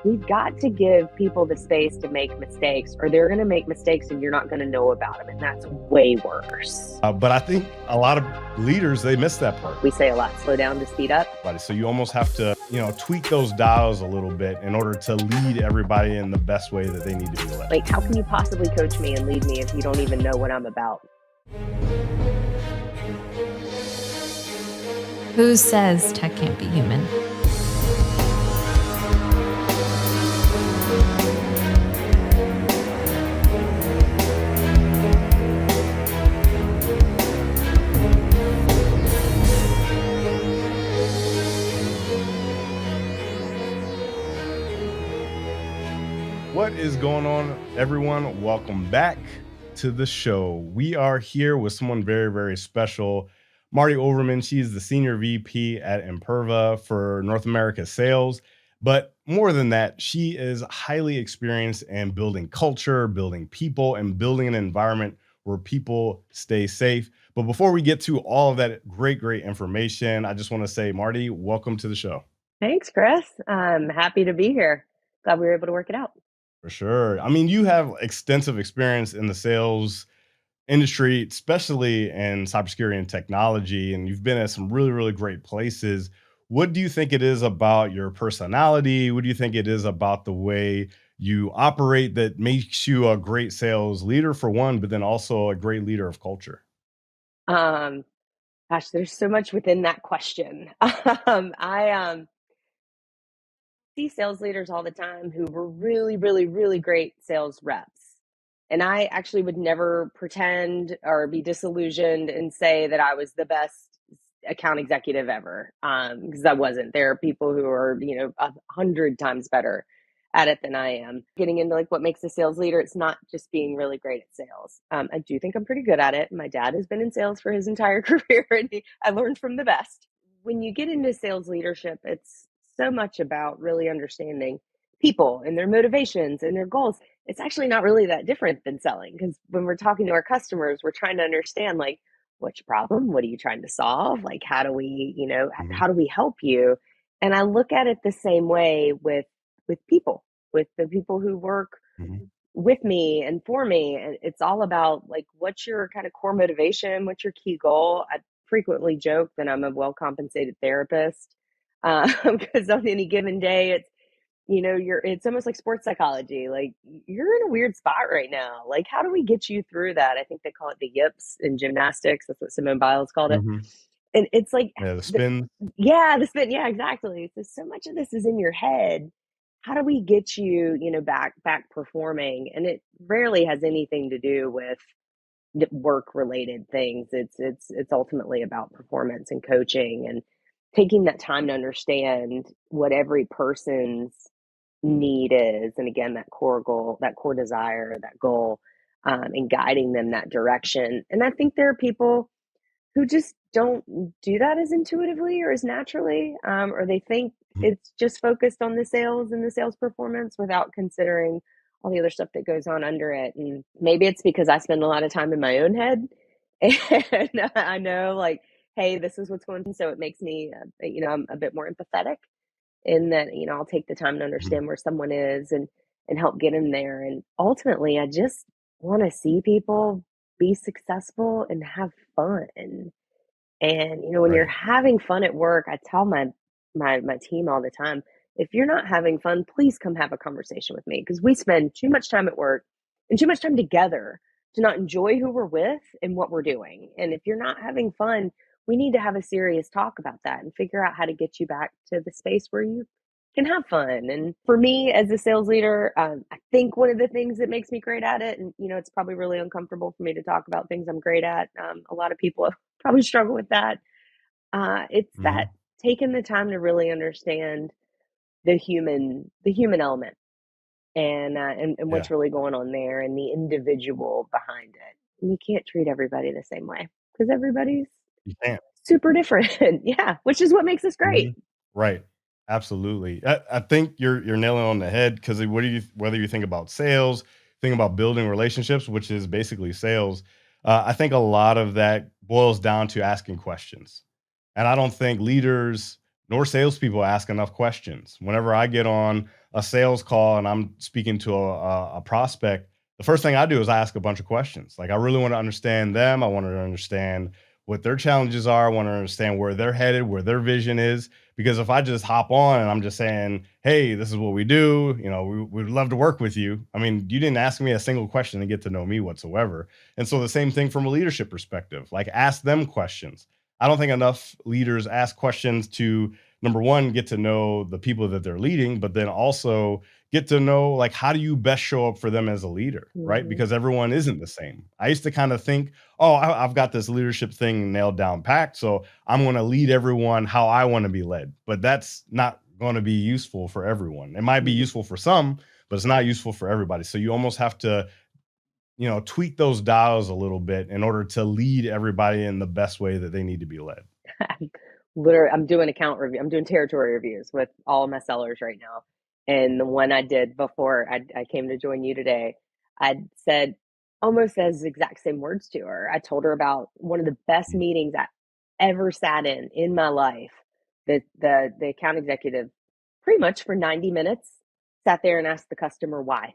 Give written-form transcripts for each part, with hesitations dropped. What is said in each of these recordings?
We've got to give people the space to make mistakes, or they're going to make mistakes and you're not going to know about them. And that's way worse. But I think a lot of leaders, they miss that part. We say a lot, slow down to speed up. So you almost have to, tweak those dials a little bit in order to lead everybody in the best way that they need to be led. Like, how can you possibly coach me and lead me if you don't even know what I'm about? Who says tech can't be human? What is going on, everyone? Welcome back to the show. We are here with someone very, very special. Marty Overman, she's the Senior VP at Imperva for North America Sales. But more than that, she is highly experienced in building culture, building people, and building an environment where people stay safe. But before we get to all of that great information, I just want to say, Marty, welcome to the show. Thanks, Chris. I'm happy to be here. Glad we were able to work it out. For sure. I mean, you have extensive experience in the sales industry, especially in cybersecurity and technology, and you've been at some really, really great places. What do you think it is about your personality? What do you think it is about the way you operate that makes you a great sales leader, for one, but then also a great leader of culture? Gosh, there's so much within that question. I see sales leaders all the time who were really, really, really great sales reps. And I actually would never pretend or be disillusioned and say that I was the best account executive ever, because I wasn't. There are people who are, 100 times better at it than I am. Getting into like what makes a sales leader, it's not just being really great at sales. I do think I'm pretty good at it. My dad has been in sales for his entire career, and I learned from the best. When you get into sales leadership, it's so much about really understanding people and their motivations and their goals. It's actually not really that different than selling, because when we're talking to our customers, we're trying to understand, like, what's your problem? What are you trying to solve? Like, how do we, how do we help you? And I look at it the same way with people, with the people who work with me and for me. And it's all about, like, what's your kind of core motivation? What's your key goal? I frequently joke that I'm a well-compensated therapist, because on any given day, it's almost like sports psychology. Like, you're in a weird spot right now. Like, how do we get you through that? I think they call it the yips in gymnastics. That's what Simone Biles called it. And it's like, the spin. The spin. Yeah, exactly. So much of this is in your head. How do we get you, back performing? And it rarely has anything to do with work related things. It's ultimately about performance and coaching and taking that time to understand what every person's need is. And again, that core goal, that core desire, that goal, and guiding them that direction. And I think there are people who just don't do that as intuitively or as naturally, or they think it's just focused on the sales and the sales performance without considering all the other stuff that goes on under it. And maybe it's because I spend a lot of time in my own head, and I know, like, hey, this is what's going on. So it makes me, I'm a bit more empathetic in that, I'll take the time to understand where someone is and help get them there. And ultimately, I just want to see people be successful and have fun. And, when you're having fun at work, I tell my team all the time, if you're not having fun, please come have a conversation with me, because we spend too much time at work and too much time together to not enjoy who we're with and what we're doing. And if you're not having fun, we need to have a serious talk about that and figure out how to get you back to the space where you can have fun. And for me as a sales leader, I think one of the things that makes me great at it, and, it's probably really uncomfortable for me to talk about things I'm great at. A lot of people probably struggle with that. It's that taking the time to really understand the human element and what's really going on there and the individual behind it. And you can't treat everybody the same way, because everybody's super different. Yeah, which is what makes us great. Right. Absolutely. I think you're nailing on the head, because whether you think about sales, think about building relationships, which is basically sales, I think a lot of that boils down to asking questions. And I don't think leaders nor salespeople ask enough questions. Whenever I get on a sales call and I'm speaking to a prospect, the first thing I do is I ask a bunch of questions. Like I really want to understand them. I want to understand what their challenges are. I want to understand where they're headed, where their vision is. Because if I just hop on and I'm just saying, hey, this is what we do, we'd love to work with you. I mean, you didn't ask me a single question to get to know me whatsoever. And so the same thing from a leadership perspective, like ask them questions. I don't think enough leaders ask questions to, number one, get to know the people that they're leading, but then also get to know, like, how do you best show up for them as a leader, right? Mhm. Because everyone isn't the same. I used to kind of think, oh, I've got this leadership thing nailed down packed, so I'm going to lead everyone how I want to be led. But that's not going to be useful for everyone. It might be Mhm. useful for some, but it's not useful for everybody. So you almost have to, tweak those dials a little bit in order to lead everybody in the best way that they need to be led. Literally, I'm doing account review. I'm doing territory reviews with all my sellers right now. And the one I did before I came to join you today, I said almost as exact same words to her. I told her about one of the best meetings I ever sat in my life. The account executive pretty much for 90 minutes sat there and asked the customer why.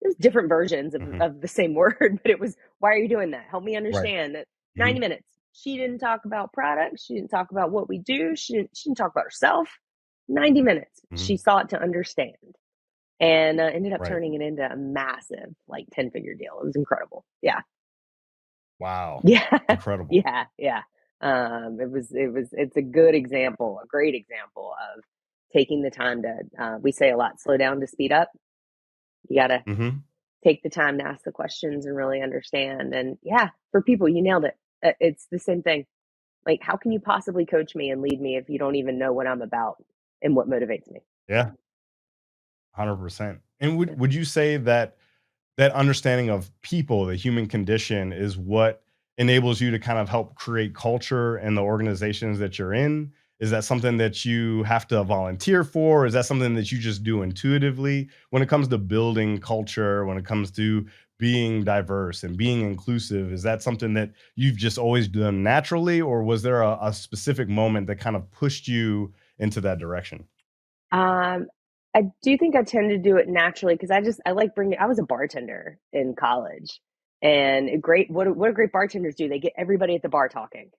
There's different versions Mhm. of the same word, but it was, why are you doing that? Help me Right. understand that. 90 Mhm. minutes. She didn't talk about products. She didn't talk about what we do. She didn't talk about herself. 90 minutes. Mhm. She sought to understand and ended up Right. turning it into a massive, like 10-figure deal. It was incredible. Yeah. Wow. Yeah. Incredible. Yeah. Yeah. It's a good example, a great example of taking the time to, we say a lot, slow down to speed up. You got to Mhm. take the time to ask the questions and really understand. And yeah, for people, you nailed it. It's the same thing. Like, how can you possibly coach me and lead me if you don't even know what I'm about and what motivates me? Yeah. 100%. And Yeah. would you say that that understanding of people, the human condition, is what enables you to kind of help create culture in the organizations that you're in? Is that something that you have to volunteer for? Is that something that you just do intuitively when it comes to building culture, when it comes to being diverse and being inclusive? Is that something that you've just always done naturally, or was there a specific moment that kind of pushed you into that direction? Um, I do think I tend to do it naturally because I like bringing. I was a bartender in college, and what do great bartenders do? They get everybody at the bar talking.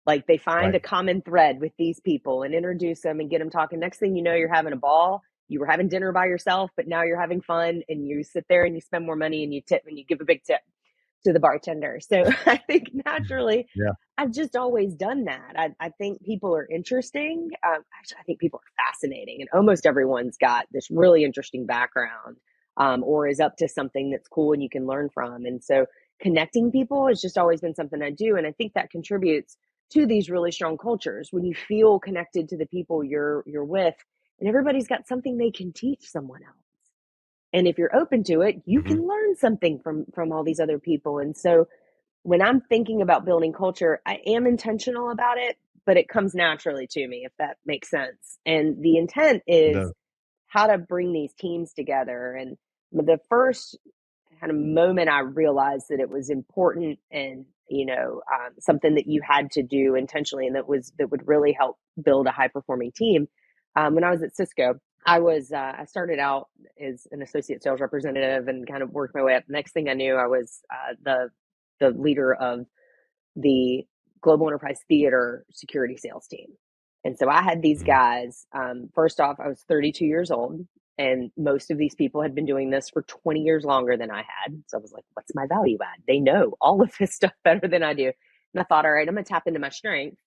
Like they find a Right. common thread with these people and introduce them and get them talking. Next thing you know, you're having a ball. You were having dinner by yourself, but now you're having fun and you sit there and you spend more money and you tip and you give a big tip to the bartender. So I think naturally, Yeah. I've just always done that. I think people are interesting. Actually, I think people are fascinating, and almost everyone's got this really interesting background or is up to something that's cool and you can learn from. And so connecting people has just always been something I do. And I think that contributes to these really strong cultures when you feel connected to the people you're with and everybody's got something they can teach someone else. And if you're open to it, you Mhm. can learn something from all these other people. And so when I'm thinking about building culture, I am intentional about it, but it comes naturally to me, if that makes sense. And the intent It is does. how to bring these teams together. And the first kind of moment I realized that it was important and something that you had to do intentionally and that would really help build a high performing team. When I was at Cisco, I started out as an associate sales representative and kind of worked my way up. Next thing I knew, I was the leader of the global enterprise theater security sales team. And so I had these Mhm. guys. First off, I was 32 years old, and most of these people had been doing this for 20 years longer than I had. So I was like, what's my value add? They know all of this stuff better than I do. And I thought, all right, I'm going to tap into my strength.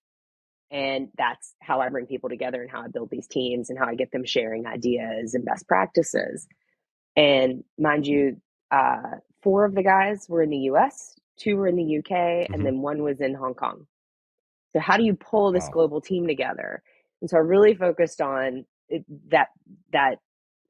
And that's how I bring people together and how I build these teams and how I get them sharing ideas and best practices. And mind you, four of the guys were in the US, two were in the UK, and Mhm. then one was in Hong Kong. So, how do you pull this Wow. global team together? And so, I really focused on that that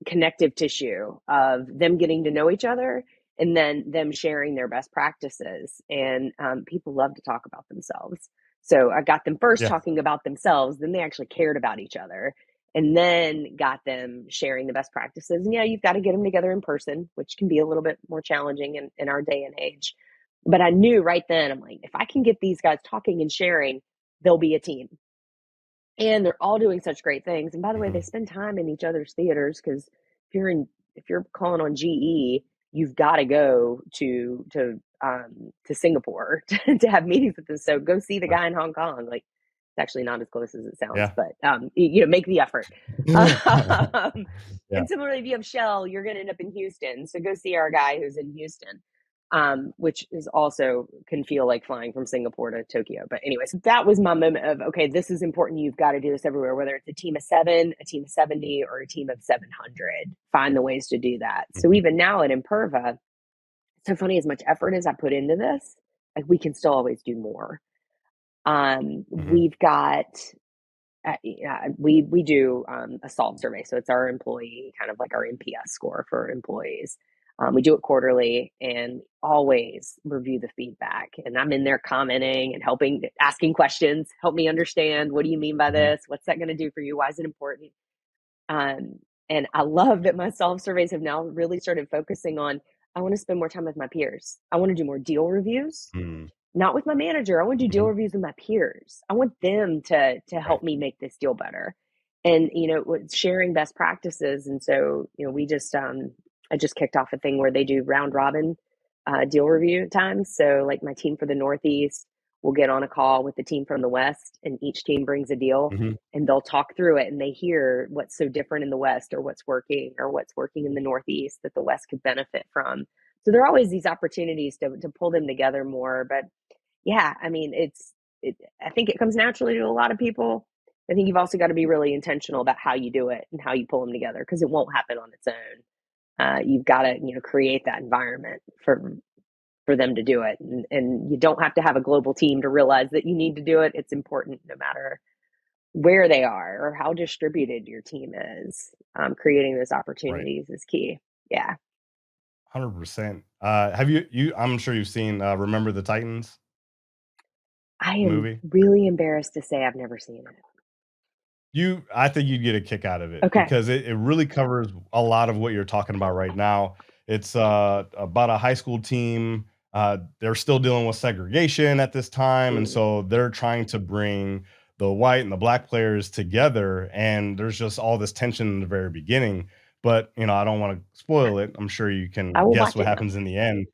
connective tissue of them getting to know each other and then them sharing their best practices. And people love to talk about themselves. So I got them first Yeah. talking about themselves, then they actually cared about each other, and then got them sharing the best practices. And yeah, you've got to get them together in person, which can be a little bit more challenging in our day and age. But I knew right then, I'm like, if I can get these guys talking and sharing, they'll be a team. and they're all doing such great things. And by the way, they Mhm. spend time in each other's theaters, because if you're calling on GE, you've got to go to Singapore to have meetings with them. So go see the Right. guy in Hong Kong. Like, it's actually not as close as it sounds, Yeah. but make the effort. Yeah. And similarly, if you have Shell, you're going to end up in Houston. So go see our guy who's in Houston, which is also can feel like flying from Singapore to Tokyo. But anyways, that was my moment of, okay, this is important. You've got to do this everywhere, whether it's a team of 7, a team of 70, or a team of 700. Find the ways to do that. So Mhm. even now at Imperva, it's so funny, as much effort as I put into this, like, we can still always do more. Mhm. We've got we do a SALT survey, so it's our employee, kind of like our NPS score for employees. We do it quarterly, and always review the feedback. And I'm in there commenting and helping, asking questions. Help me understand, what do you mean by Mhm. this? What's that going to do for you? Why is it important? And I love that my self surveys have now really started focusing on, I want to spend more time with my peers. I want to do more deal reviews, Mhm. not with my manager. I want to do deal Mhm. reviews with my peers. I want them to Right. help me make this deal better, and sharing best practices. And so we just I just kicked off a thing where they do round robin deal review times. So like, my team for the Northeast will get on a call with the team from the West, and each team brings a deal, Mhm. and they'll talk through it, and they hear what's so different in the West, or what's working in the Northeast that the West could benefit from. So there are always these opportunities to pull them together more. But yeah, I mean, I think it comes naturally to a lot of people. I think you've also got to be really intentional about how you do it and how you pull them together, because it won't happen on its own. You've got to, create that environment for them to do it, and you don't have to have a global team to realize that you need to do it. It's important no matter where they are or how distributed your team is. Creating those Right. opportunities is key. Yeah, 100%. Have I'm sure you've seen Remember the Titans, I the am movie? really embarrassed to say I've never seen it. I think you'd get a kick out of it Okay. because it really covers a lot of what you're talking about right now. It's about a high school team. They're still dealing with segregation at this time, and Mm. so they're trying to bring the white and the black players together. And there's just all this tension in the very beginning. But I don't want to spoil it. I'm sure you I can will guess watch what it now. happens in the end.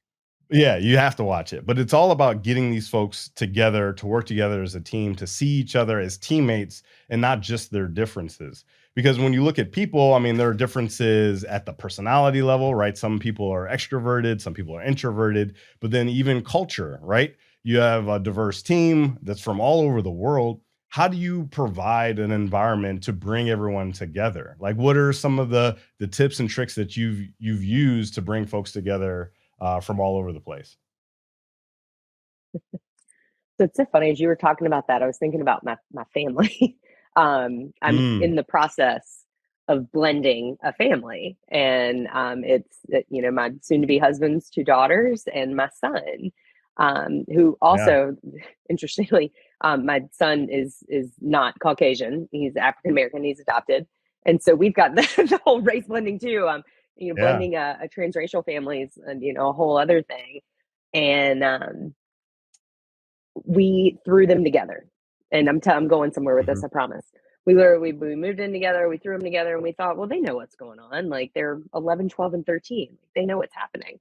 Yeah, you have to watch it. But it's all about getting these folks together to work together as a team, to see each other as teammates and not just their differences. Because when you look at people, I mean, there are differences at the personality level, right? Some people are extroverted, some people are introverted, but then even culture, right? You have a diverse team that's from all over the world. How do you provide an environment to bring everyone together? Like, what are some of the tips and tricks that you've used to bring folks together from all over the place? So it's so funny, as you were talking about that, I was thinking about my family. I'm Mm, in the process of blending a family, and it's my soon-to-be husband's 2 daughters and my son, who yeah. also, interestingly, my son is not Caucasian; he's African American. He's adopted, and so we've got the whole race blending too. Yeah. Blending a transracial families, and a whole other thing, and we threw them together. And I'm going somewhere with Mhm. this, I promise. We moved in together, we threw them together, and we thought, well, they know what's going on. Like, they're 11, 12, and 13. They know what's happening.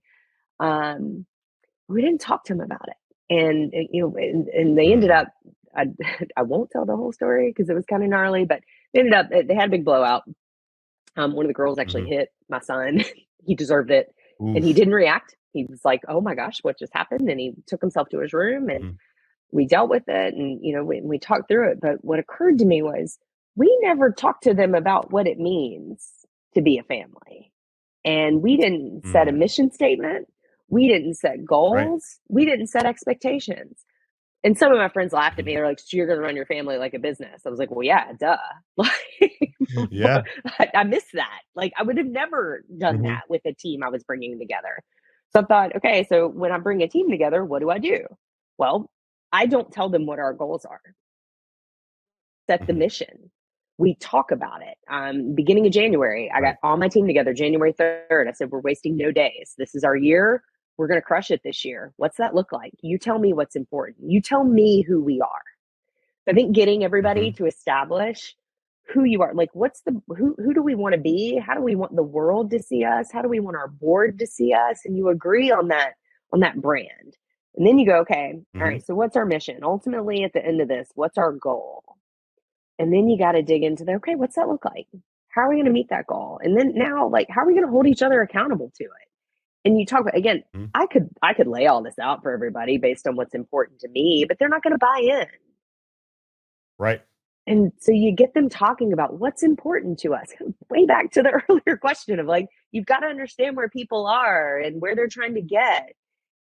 Um, we didn't talk to them about it. And they ended Mm, up, I, I won't tell the whole story because it was kind of gnarly, but they had a big blowout. One of the girls actually mhm. hit my son. He deserved it. And he Oof. didn't react. He was like, oh my gosh, what just happened? And he took himself to his room, and Mhm, we dealt with it, and we talked through it. But what occurred to me was, we never talked to them about what it means to be a family, and we didn't set a mm. mission statement, we didn't set Right. goals, we didn't set expectations. And some of my friends laughed at Mhm. me. They're like, so you're going to run your family like a business? I was like, well, yeah, duh. Like, Yeah. I missed that. Like, I would have never done Mhm, that with a team I was bringing together. So I thought, okay, so when I bring a team together, what do I do? Well, I don't tell them what our goals are. Set the mhm. mission. We talk about it. Beginning of January, I got Right. all my team together. January 3rd, I said, we're wasting no days. This is our year. We're going to crush it this year. What's that look like? You tell me what's important. You tell me who we are. I think getting everybody Mhm. to establish who you are, like who do we want to be? How do we want the world to see us? How do we want our board to see us? And you agree on that brand. And then you go, okay, all Mhm. right, so what's our mission? Ultimately, at the end of this, what's our goal? And then you got to dig into okay, what's that look like? How are we going to meet that goal? And then now, like, how are we going to hold each other accountable to it? And you talk about, again, Mhm. I could lay all this out for everybody based on what's important to me, but they're not going to buy in. Right. And so you get them talking about what's important to us. Way back to the earlier question of like, you've got to understand where people are and where they're trying to get.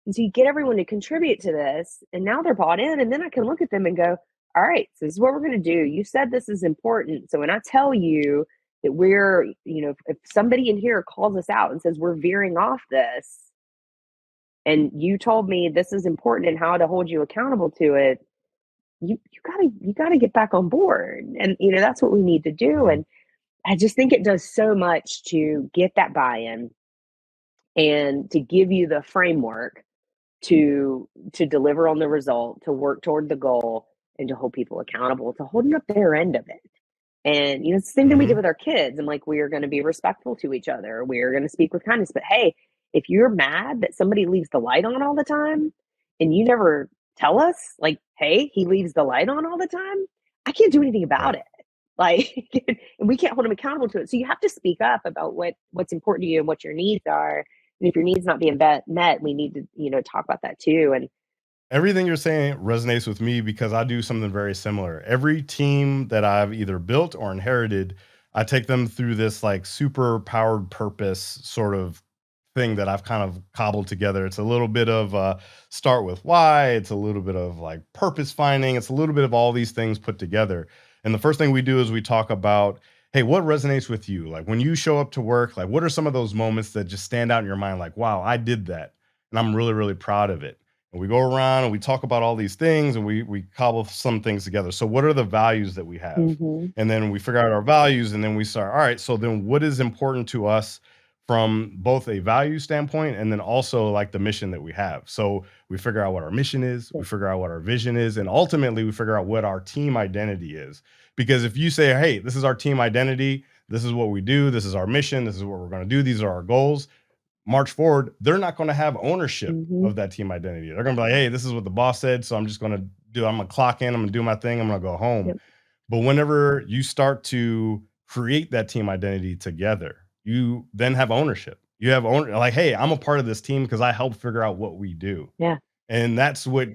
And so you get everyone to contribute to this, and now they're bought in. And then I can look at them and go, all right, so this is what we're going to do. You said this is important. So when I tell you that we're, if somebody in here calls us out and says we're veering off this, and you told me this is important and how to hold you accountable to it, you gotta get back on board. And that's what we need to do. Mhm. And I just think it does so much to get that buy-in and to give you the framework to deliver on the result, to work toward the goal, and to hold people accountable to holding up their end of it. And it's the same thing we did Mhm. with our kids. And like, we are going to be respectful to each other. We are going to speak with kindness. But hey, if you're mad that somebody leaves the light on all the time and you never tell us, like, hey, he leaves the light on all the time, I can't do anything about Right. it. Like, and we can't hold him accountable to it. So you have to speak up about what's important to you and what your needs are. And if your needs not being met, we need to, talk about that too. And Everything you're saying resonates with me because I do something very similar. Every team that I've either built or inherited, I take them through this like super powered purpose sort of thing that I've kind of cobbled together. It's a little bit of start with why, it's a little bit of like purpose finding, it's a little bit of all these things put together. And the first thing we do is we talk about, hey, what resonates with you? Like when you show up to work, like what are some of those moments that just stand out in your mind? Like, wow, I did that. And I'm really, really proud of it. And we go around and we talk about all these things and we cobble some things together. So what are the values that we have? mhm, And then we figure out our values and then we start, all right, so then what is important to us from both a value standpoint and then also like the mission that we have. So we figure out what our mission is, yeah, we figure out what our vision is, and ultimately we figure out what our team identity is. Because if you say, hey, this is our team identity, this is what we do, this is our mission, this is what we're going to do, these are our goals, march forward, they're not going to have ownership mhm, of that team identity. They're going to be like, hey, this is what the boss said. So I'm just going to I'm going to clock in, I'm going to do my thing, I'm going to go home. yep, But whenever you start to create that team identity together, you then have ownership. You have like, hey, I'm a part of this team because I helped figure out what we do. yeah, And that's what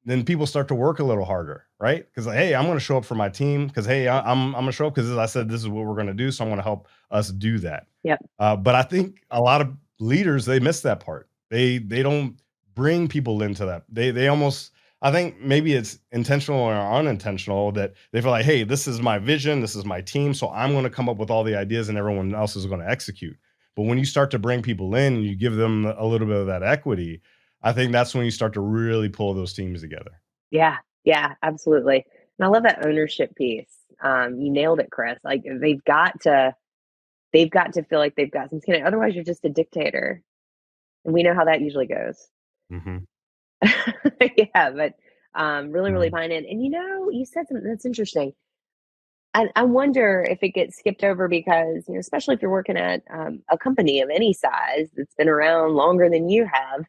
then people start to work a little harder, right? Because like, hey, I'm going to show up for my team because hey, I'm going to show up because I said this is what we're going to do, so I'm going to help us do that. yep, But I think a lot of leaders they miss that part. They don't bring people into that. They almost I think maybe it's intentional or unintentional that they feel like, hey, this is my vision, this is my team, so I'm going to come up with all the ideas and everyone else is going to execute. But when you start to bring people in and you give them a little bit of that equity, I think that's when you start to really pull those teams together. yeah, yeah, absolutely. And I love that ownership piece. You nailed it, Chris. Like they've got to feel like they've got some skin. Otherwise, you're just a dictator, and we know how that usually goes. Hmm. Yeah, but really, really Hmm. buying in. And you said something that's interesting. I wonder if it gets skipped over because, especially if you're working at a company of any size that's been around longer than you have,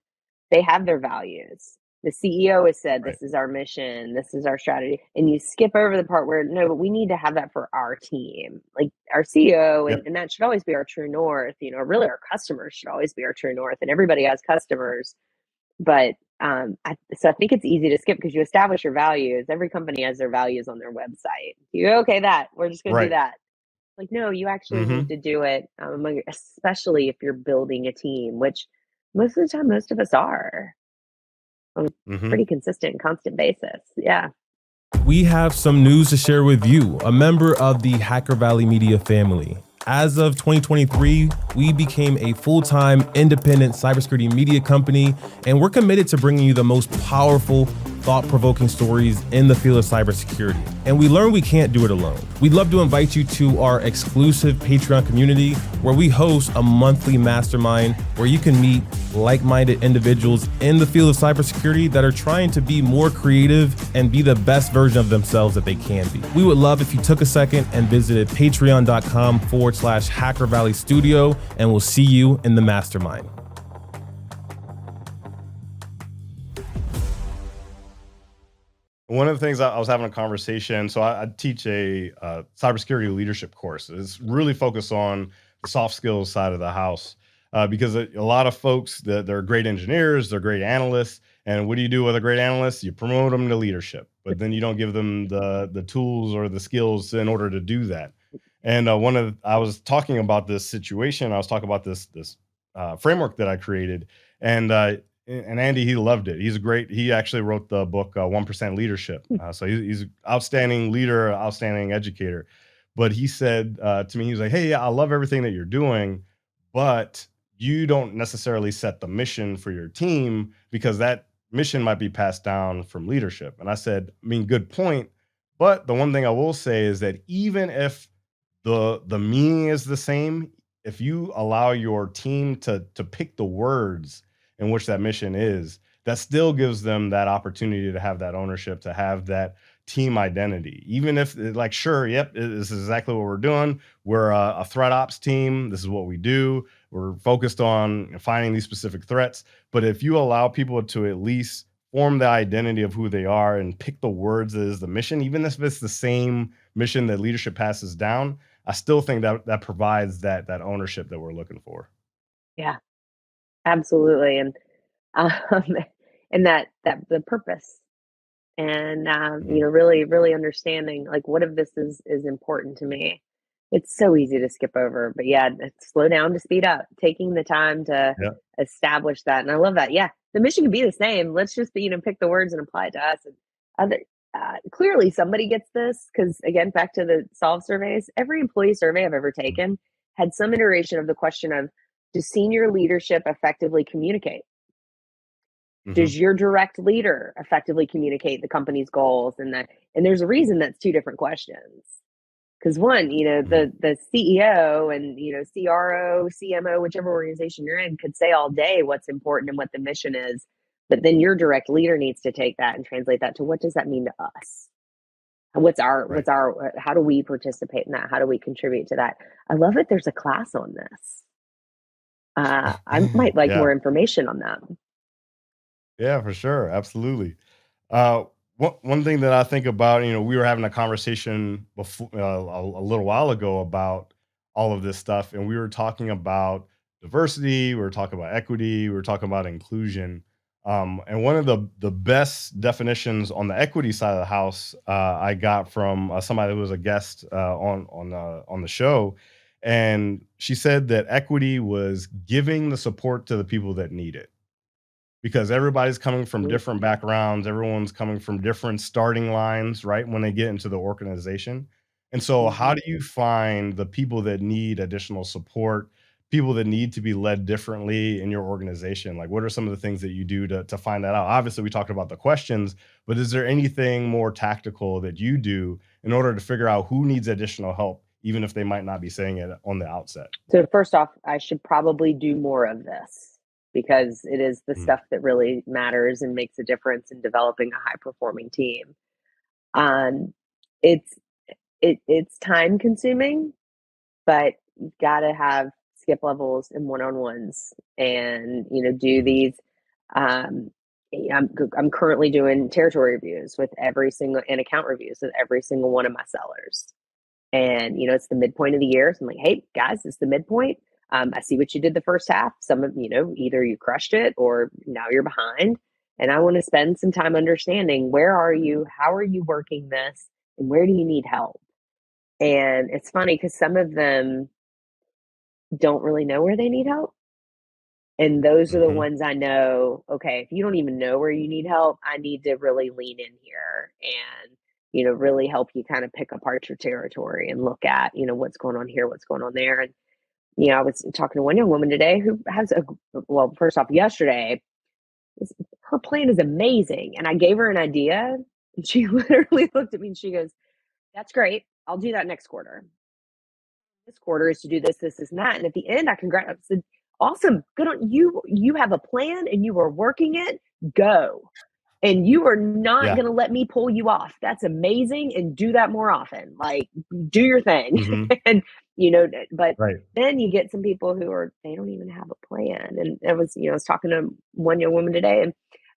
they have their values. The CEO has said, Right. this is our mission, this is our strategy. And you skip over the part where, no, but we need to have that for our team, like our CEO. And, Yep. and that should always be our true north. Really, our customers should always be our true north. And everybody has customers. But so I think it's easy to skip because you establish your values. Every company has their values on their website. Okay, that we're just going to do Right. that. Like, no, you actually need Hmm. to do it, especially if you're building a team, which most of the time, most of us are on a Hmm. pretty consistent, constant basis. Yeah. We have some news to share with you, a member of the Hacker Valley Media family. As of 2023, we became a full-time independent cybersecurity media company, and we're committed to bringing you the most powerful, thought-provoking stories in the field of cybersecurity. And we learn we can't do it alone. We'd love to invite you to our exclusive Patreon community where we host a monthly mastermind where you can meet like-minded individuals in the field of cybersecurity that are trying to be more creative and be the best version of themselves that they can be. We would love if you took a second and visited patreon.com/Hacker Valley Studio, and we'll see you in the mastermind. One of the things I was having a conversation, so I teach a cybersecurity leadership course. It's really focused on the soft skills side of the house because a lot of folks, they're great engineers, they're great analysts. And what do you do with a great analyst? You promote them to leadership, but then you don't give them the tools or the skills in order to do that. And I was talking about this situation. I was talking about this framework that I created, and Andy, he loved it. He actually wrote the book 1% Leadership. So he's an outstanding leader, outstanding educator. But he said to me, he was like, "Hey, I love everything that you're doing, but you don't necessarily set the mission for your team because that mission might be passed down from leadership." And I said, I mean, good point. But the one thing I will say is that even if the meaning is the same, if you allow your team to pick the words in which that mission is, that still gives them that opportunity to have that ownership, to have that team identity. Even if like, sure, yep, this is exactly what we're doing. We're a threat ops team. This is what we do. We're focused on finding these specific threats. But if you allow people to at least form the identity of who they are and pick the words as the mission, even if it's the same mission that leadership passes down, I still think that provides that ownership that we're looking for. Yeah, absolutely. Um, and that the purpose and really really understanding like what of this is important to me. It's so easy to skip over, but yeah, slow down to speed up, taking the time to Yeah. establish that. And I love that. Yeah, the mission can be the same. Let's just pick the words and apply it to us. And other clearly somebody gets this because again, back to the solve surveys, every employee survey I've ever taken had some iteration of the question of, does senior leadership effectively communicate? Does your direct leader effectively communicate the company's goals? And there's a reason that's two different questions. Because one, the CEO and CRO, CMO, whichever organization you're in, could say all day what's important and what the mission is, but then your direct leader needs to take that and translate that to what does that mean to us? How do we participate in that? How do we contribute to that? I love it. There's a class on this. I might like more information on that. Yeah, for sure. Absolutely. One thing that I think about, we were having a conversation before a little while ago about all of this stuff, and we were talking about diversity, we were talking about equity, we were talking about inclusion. And one of the best definitions on the equity side of the house, I got from somebody who was a guest on the show, and she said that equity was giving the support to the people that need it, because everybody's coming from different backgrounds. Everyone's coming from different starting lines, right? When they get into the organization. And so how do you find the people that need additional support, people that need to be led differently in your organization? Like, what are some of the things that you do to find that out? Obviously, we talked about the questions, but is there anything more tactical that you do in order to figure out who needs additional help, even if they might not be saying it on the outset? So first off, I should probably do more of this because it is the stuff that really matters and makes a difference in developing a high performing team. It's time consuming, but you've got to have skip levels and one-on-ones and do these. I'm currently doing territory reviews with and account reviews with every single one of my sellers. And it's the midpoint of the year, so I'm like, hey guys, it's the midpoint. I see what you did the first half. Some of either you crushed it or now you're behind. And I want to spend some time understanding where are you, how are you working this, and where do you need help? And it's funny because some of them don't really know where they need help. And those are the ones I know, okay, if you don't even know where you need help, I need to really lean in here and really help you kind of pick apart your territory and look at, what's going on here, what's going on there. And I was talking to one young woman today who has first off, yesterday, her plan is amazing. And I gave her an idea, and she literally looked at me and she goes, that's great. I'll do that next quarter. This quarter is to do this, this, and that. And at the end, I said, awesome, good on you. You have a plan and you are working it. Go. And you are not going to let me pull you off. That's amazing. And do that more often. Like, do your thing. Mm-hmm. And, but then you get some people they don't even have a plan. And I was talking to one young woman today, and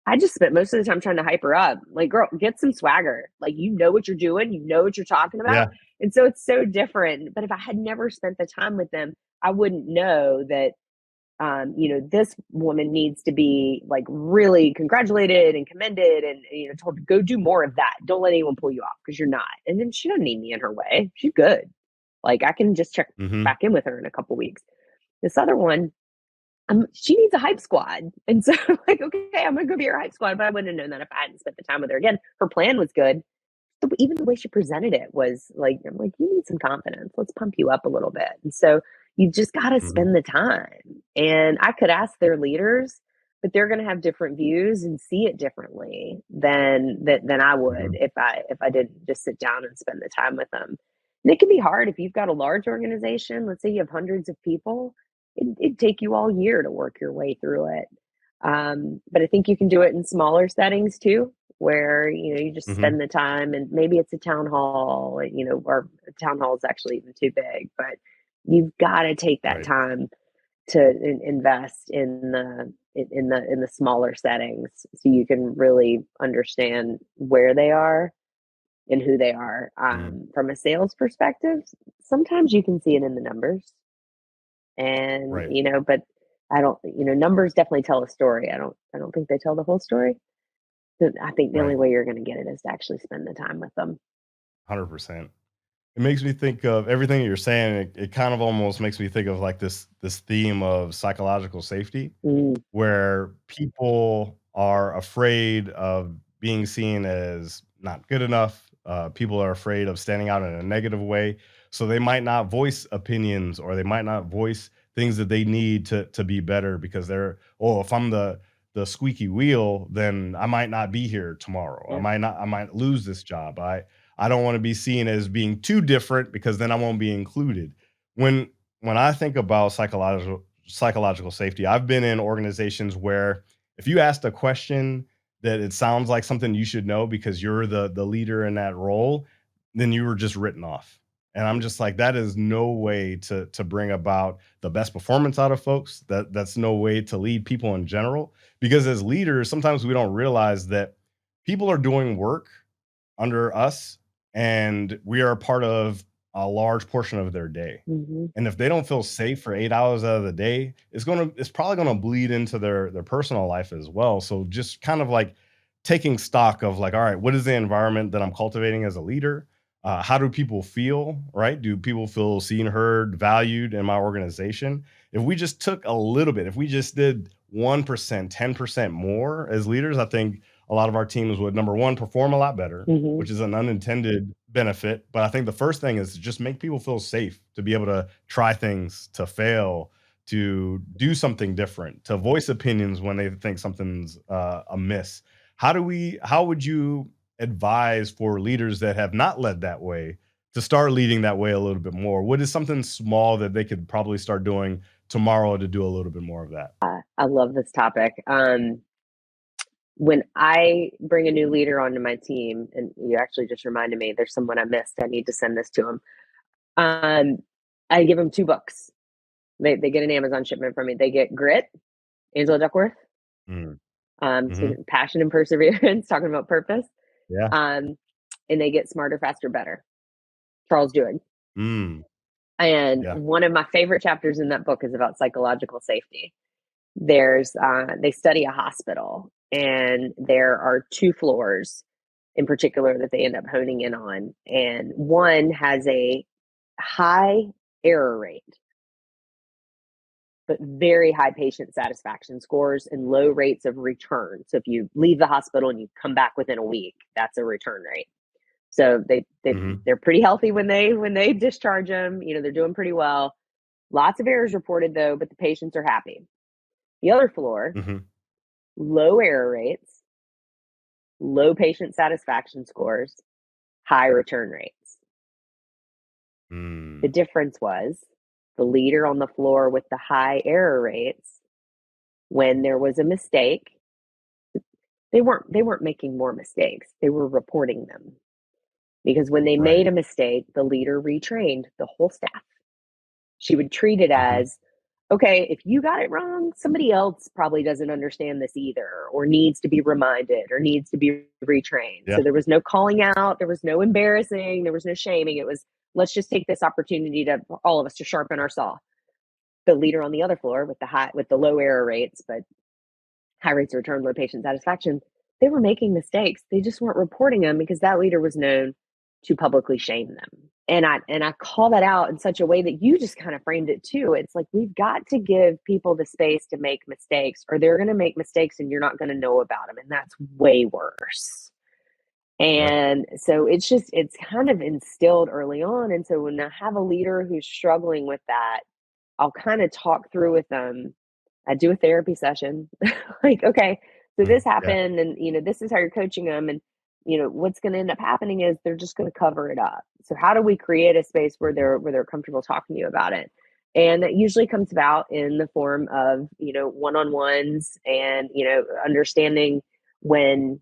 I just spent most of the time trying to hype her up. Like, girl, get some swagger. Like, you know what you're doing. You know what you're talking about. Yeah. And so it's so different. But if I had never spent the time with them, I wouldn't know that, this woman needs to be like really congratulated and commended and, told to go do more of that. Don't let anyone pull you off because you're not. And then she doesn't need me in her way. She's good. Like, I can just check back in with her in a couple weeks. This other one, she needs a hype squad. And so I'm like, okay, I'm going to go be her hype squad. But I wouldn't have known that if I hadn't spent the time with her. Again, her plan was good. Even the way she presented it was like, I'm like, you need some confidence. Let's pump you up a little bit. And so you just got to spend the time. And I could ask their leaders, but they're going to have different views and see it differently than I would if I didn't just sit down and spend the time with them. And it can be hard if you've got a large organization. Let's say you have hundreds of people. It'd take you all year to work your way through it. But I think you can do it in smaller settings too, where, you just spend the time, and maybe it's a town hall, or a town hall is actually even too big, but you've got to take that time to invest in the smaller settings so you can really understand where they are and who they are. From a sales perspective, sometimes you can see it in the numbers, and, but I don't, numbers definitely tell a story. I don't think they tell the whole story. I think the only way you're going to get it is to actually spend the time with them. 100%. It makes me think of everything that you're saying. It kind of almost makes me think of like this theme of psychological safety, where people are afraid of being seen as not good enough. People are afraid of standing out in a negative way. So they might not voice opinions, or they might not voice things that they need to be better, because if I'm the squeaky wheel, then I might not be here tomorrow. Yeah. I might lose this job. I don't want to be seen as being too different, because then I won't be included. When I think about psychological safety, I've been in organizations where if you asked a question that it sounds like something you should know because you're the leader in that role, then you were just written off. And I'm just like, that is no way to bring about the best performance out of folks. That's no way to lead people in general, because as leaders, sometimes we don't realize that people are doing work under us, and we are a part of a large portion of their day. And if they don't feel safe for 8 hours out of the day, it's probably going to bleed into their personal life as well. So just kind of like taking stock of like, all right, what is the environment that I'm cultivating as a leader? How do people feel, right? Do people feel seen, heard, valued in my organization? If we just took a little bit, if we just did 1%, 10% more as leaders, I think a lot of our teams would, number one, perform a lot better, which is an unintended benefit. But I think the first thing is to just make people feel safe, to be able to try things, to fail, to do something different, to voice opinions when they think something's amiss. How would you advise for leaders that have not led that way to start leading that way a little bit more? What is something small that they could probably start doing tomorrow to do a little bit more of that? I love this topic. When I bring a new leader onto my team, and you actually just reminded me, there's someone I missed. I need to send this to him. I give them 2 books. They get an Amazon shipment from me. They get Grit, Angela Duckworth. So Passion and Perseverance, talking about purpose. Yeah. And they get Smarter, Faster, Better, Charles Duhigg. And one of my favorite chapters in that book is about psychological safety. They study a hospital, and there are 2 floors in particular that they end up honing in on. And one has a high error rate, but very high patient satisfaction scores and low rates of return. So if you leave the hospital and you come back within a week, that's a return rate. So they're pretty healthy when they discharge them. They're doing pretty well. Lots of errors reported though, but the patients are happy. The other floor low error rates, low patient satisfaction scores, high return rates. The difference was the leader on the floor with the high error rates, when there was a mistake, they weren't making more mistakes. They were reporting them. Because when they made a mistake, the leader retrained the whole staff. She would treat it as, okay, if you got it wrong, somebody else probably doesn't understand this either, or needs to be reminded, or needs to be retrained. Yeah. So there was no calling out, there was no embarrassing, there was no shaming. It was, let's just take this opportunity to, for all of us, to sharpen our saw. The leader on the other floor with the low error rates, but high rates of return, low patient satisfaction, they were making mistakes. They just weren't reporting them because that leader was known to publicly shame them. And I call that out in such a way that you just kind of framed it too. It's like, we've got to give people the space to make mistakes, or they're going to make mistakes and you're not going to know about them. And that's way worse. And so it's kind of instilled early on. And so when I have a leader who's struggling with that, I'll kind of talk through with them. I do a therapy session. Like, okay, so this happened, and, this is how you're coaching them. And, what's going to end up happening is they're just going to cover it up. So how do we create a space where they're comfortable talking to you about it? And that usually comes about in the form of, one-on-ones and, understanding when,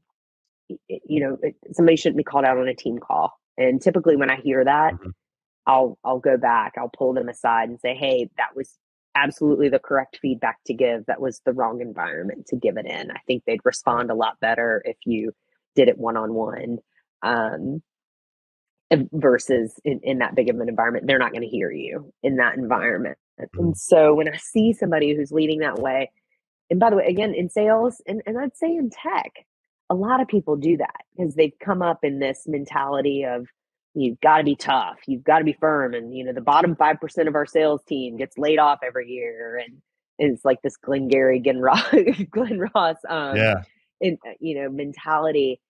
somebody shouldn't be called out on a team call. And typically when I hear that, I'll go back, I'll pull them aside and say, hey, that was absolutely the correct feedback to give. That was the wrong environment to give it in. I think they'd respond a lot better if you did it one-on-one, versus in that big of an environment. They're not going to hear you in that environment. And so when I see somebody who's leading that way, and by the way, again, in sales, and I'd say in tech, a lot of people do that because they've come up in this mentality of, you've got to be tough, you've got to be firm. And, the bottom 5% of our sales team gets laid off every year. And it's like this Glenn Ross, mentality.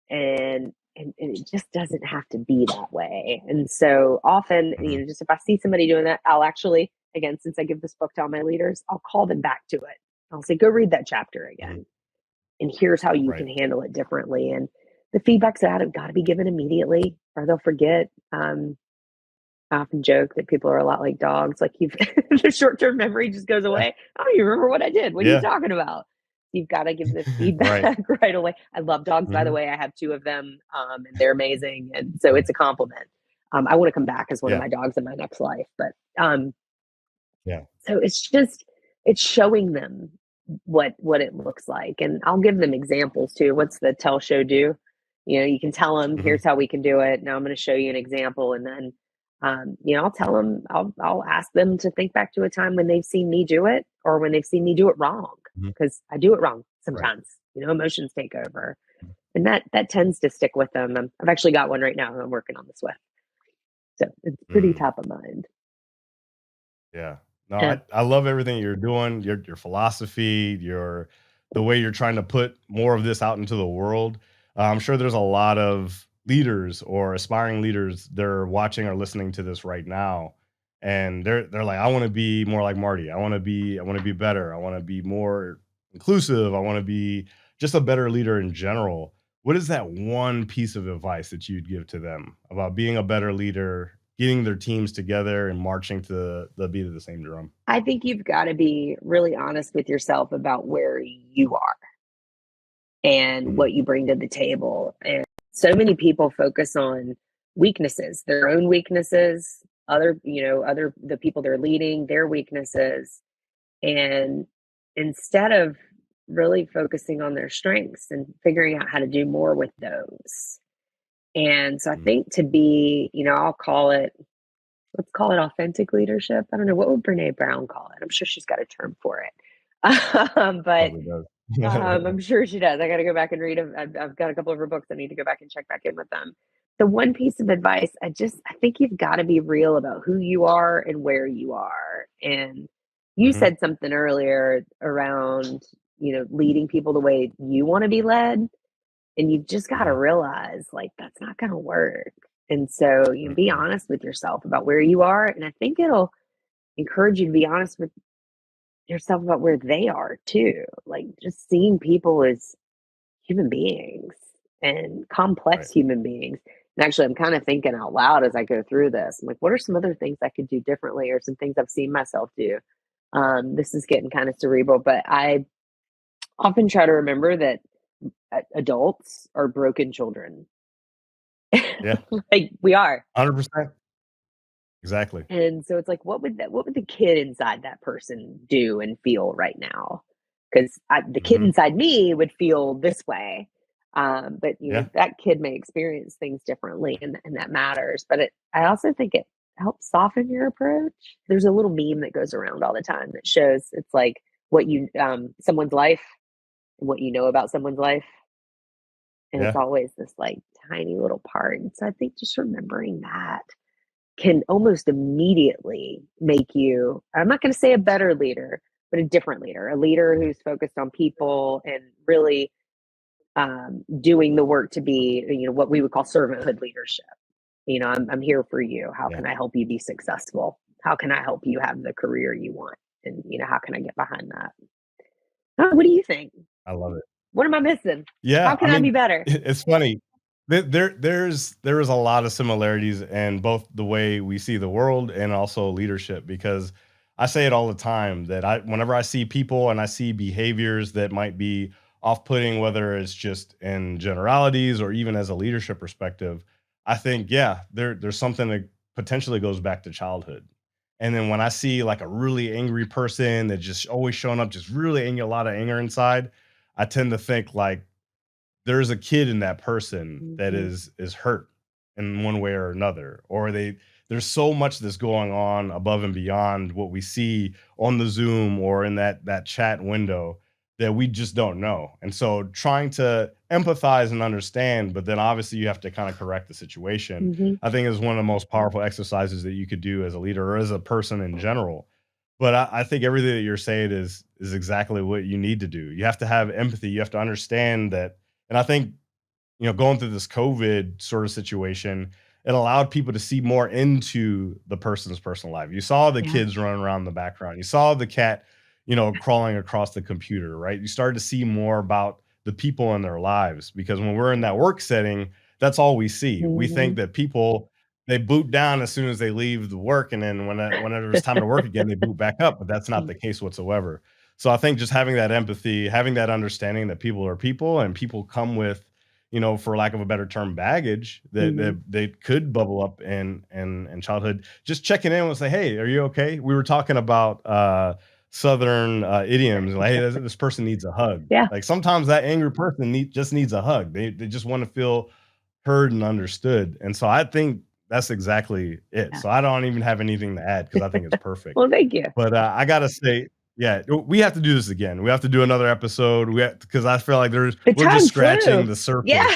And it just doesn't have to be that way. And so often, just if I see somebody doing that, I'll actually, again, since I give this book to all my leaders, I'll call them back to it. I'll say, go read that chapter again. And here's how you can handle it differently. And the feedback's out, have got to be given immediately, or they'll forget. I often joke that people are a lot like dogs. Like, the short-term memory just goes away. I don't even remember what I did. What are you talking about? You've got to give the feedback right away. I love dogs, by the way. I have 2 of them, and they're amazing. And so it's a compliment. I want to come back as one of my dogs in my next life. But so it's showing them what it looks like. And I'll give them examples too. What's the tell, show, do? You can tell them, here's how we can do it. Now I'm going to show you an example. And then, I'll tell them, I'll ask them to think back to a time when they've seen me do it, or when they've seen me do it wrong, because I do it wrong sometimes. Emotions take over, and that tends to stick with them. I've actually got one right now who I'm working on this with, so it's pretty top of mind. Yeah. No, I love everything you're doing, your philosophy, the way you're trying to put more of this out into the world. I'm sure there's a lot of leaders or aspiring leaders that are watching or listening to this right now, and they're like, I want to be more like Marty. I want to be better. I want to be more inclusive. I want to be just a better leader in general. What is that one piece of advice that you'd give to them about being a better leader, getting their teams together and marching to the beat of the same drum? I think you've got to be really honest with yourself about where you are and what you bring to the table. And so many people focus on weaknesses, their own weaknesses, the people they're leading, their weaknesses. And instead of really focusing on their strengths and figuring out how to do more with those. And so I think to be, let's call it authentic leadership. I don't know, what would Brene Brown call it? I'm sure she's got a term for it. But I'm sure she does. I got to go back and read them. I've got a couple of her books. I need to go back and check back in with them. The one piece of advice, I think you've got to be real about who you are and where you are. And you said something earlier around, leading people the way you want to be led. And you've just got to realize, like, that's not going to work. And so be honest with yourself about where you are. And I think it'll encourage you to be honest with yourself about where they are too. Like just seeing people as human beings and Right. complex human beings. And actually, I'm kind of thinking out loud as I go through this. I'm like, what are some other things I could do differently, or some things I've seen myself do? This is getting kind of cerebral, but I often try to remember that adults are broken children. Yeah. Like we are. 100%. Exactly. And so it's like, what would the kid inside that person do and feel right now? Because the kid Hmm. inside me would feel this way, but Yeah. that kid may experience things differently, and that matters. But I also think it helps soften your approach. There's a little meme that goes around all the time that shows it's like what someone's life and what you know about someone's life, and it's Yeah. always this like tiny little part. And so I think just remembering that can almost immediately make you, I'm not going to say a better leader, but a different leader, a leader who's focused on people and really doing the work to be, what we would call servanthood leadership. I'm here for you. How Yeah. can I help you be successful? How can I help you have the career you want? And, how can I get behind that? What do you think? I love it. What am I missing? How Yeah, I can I be mean, better? it's funny. There is a lot of similarities in both the way we see the world and also leadership, because I say it all the time that whenever I see people and I see behaviors that might be off-putting, whether it's just in generalities or even as a leadership perspective, I think, yeah, there's something that potentially goes back to childhood. And then when I see like a really angry person that just always showing up, just really angry, a lot of anger inside, I tend to think like there's a kid in that person that Hmm. is hurt in one way or another, or there's so much that's going on above and beyond what we see on the Zoom or in that chat window that we just don't know. And so trying to empathize and understand, but then obviously you have to kind of correct the situation, Hmm. I think is one of the most powerful exercises that you could do as a leader or as a person in general. But I think everything that you're saying is exactly what you need to do. You have to have empathy. You have to understand that. And I think, going through this COVID sort of situation, it allowed people to see more into the person's personal life. You saw the Yeah. kids running around in the background. You saw the cat, crawling across the computer, right? You started to see more about the people in their lives, because when we're in that work setting, that's all we see. We think Hmm. that people, they boot down as soon as they leave the work, and then whenever it's time to work again, they boot back up. But that's not the case whatsoever. So I think just having that empathy, having that understanding that people are people and people come with, for lack of a better term, baggage that Hmm. they could bubble up in childhood. Just checking in and say, "Hey, are you okay?" We were talking about Southern idioms, like, "Hey, this person needs a hug." Yeah. Like sometimes that angry person just needs a hug. They just want to feel heard and understood. And so I think that's exactly it. Yeah. So I don't even have anything to add because I think it's perfect. Well, thank you. But I gotta say, yeah, we have to do this again. We have to do another episode. Because I feel like The we're just time scratching flew. the surface. Yeah.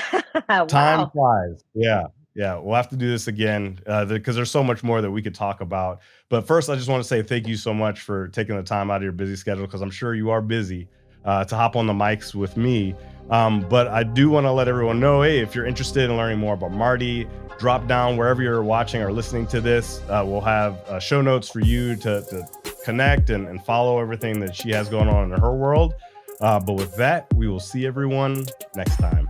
Time Wow. flies. Yeah, yeah. We'll have to do this again because there's so much more that we could talk about. But first, I just want to say thank you so much for taking the time out of your busy schedule, because I'm sure you are busy, to hop on the mics with me. But I do want to let everyone know, hey, if you're interested in learning more about Marty, drop down wherever you're watching or listening to this. We'll have show notes for you to connect and follow everything that she has going on in her world. But with that, we will see everyone next time.